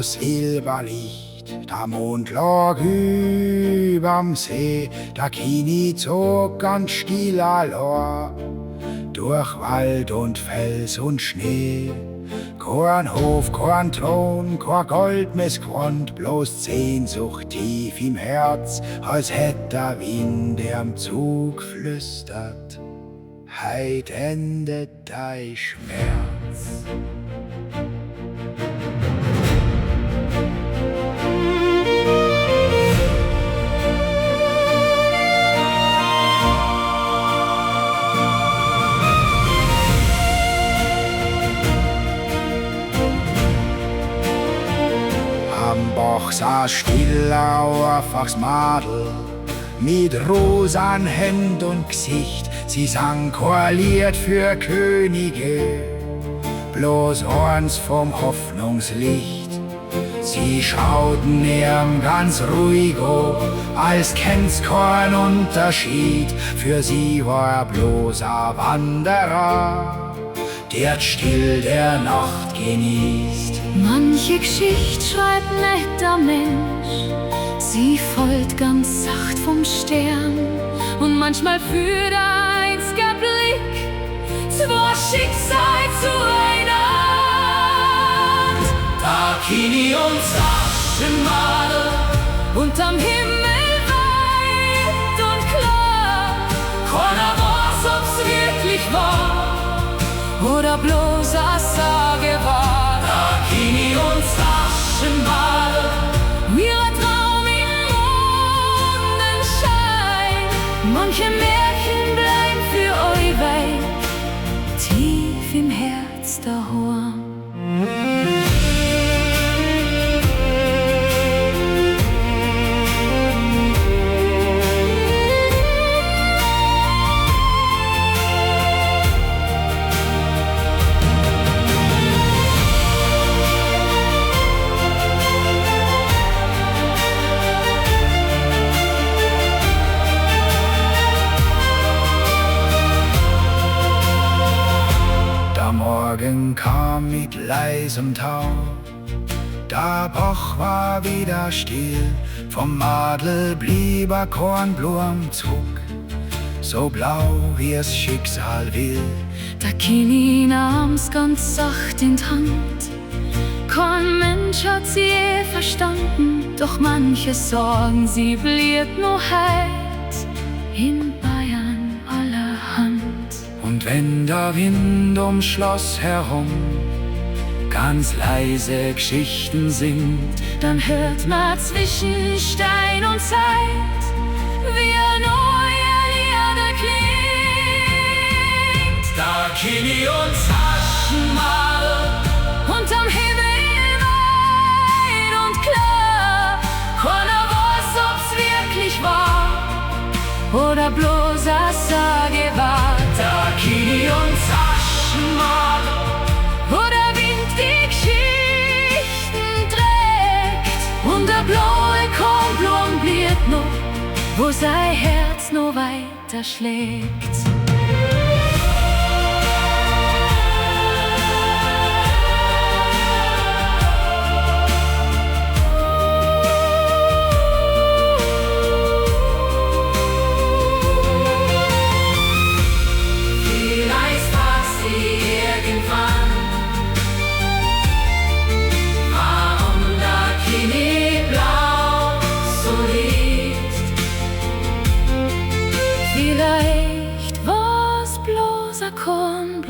bloß Silberlicht. Der Mond lag überm See, der Kini zog ganz still allein. Durch Wald und Fels und Schnee. Kein Hof, kein Thron, kein Gold missgewohnt, bloß Sehnsucht tief im Herz, als hätt der Wind am Zug flüstert. Heit endet dein Schmerz. Am Bach saß stiller einfachs Madel, mit rosan Händ und Gesicht. Sie sang kein Lied für Könige, bloß eins vom Hoffnungslicht. Sie schauten ihm ganz ruhig an, als kennt's kein Unterschied. Für sie war er bloß ein Wanderer, der still der Nacht genießt. Manche Geschichte schreibt nicht der Mensch, sie folgt ganz sacht vom Stern. Und manchmal führt ein einziger Blick zwei Schicksal zueinander. Da Kini und Taschenmadel unterm Himmel weit und klar. Keiner weiß, ob's wirklich war oder bloß eine Sage war. Da Kini und Taschenmadel, ihre Traum im Mondenschein. Manche Märchen bleiben für euch weit, tief im Herz daheim. Morgen kam mit leisem Tau, der Bach war wieder still, vom Madel blieb ein Kornblumenzug, so blau wie es Schicksal will. Der Kini nahm's ganz sacht in die Hand, kein Mensch hat sie je verstanden, doch manche sorgen, sie blieb nur heut in Bayern allerhand. Und wenn der Wind ums Schloss herum ganz leise Geschichten singt, dann hört man zwischen Stein und Zeit, wie ein neuer Lieder klingt. Da Kini und Taschenmadel unterm Himmel weit und klar. Keiner weiß, ob's wirklich war oder bloß eine Sage war. Da Kini und Taschenmadel, wo der Wind die Geschichten trägt und der blaue Kornblum blieb noch, wo sein Herz noch weiter schlägt. Vielleicht war's bloß ein Korn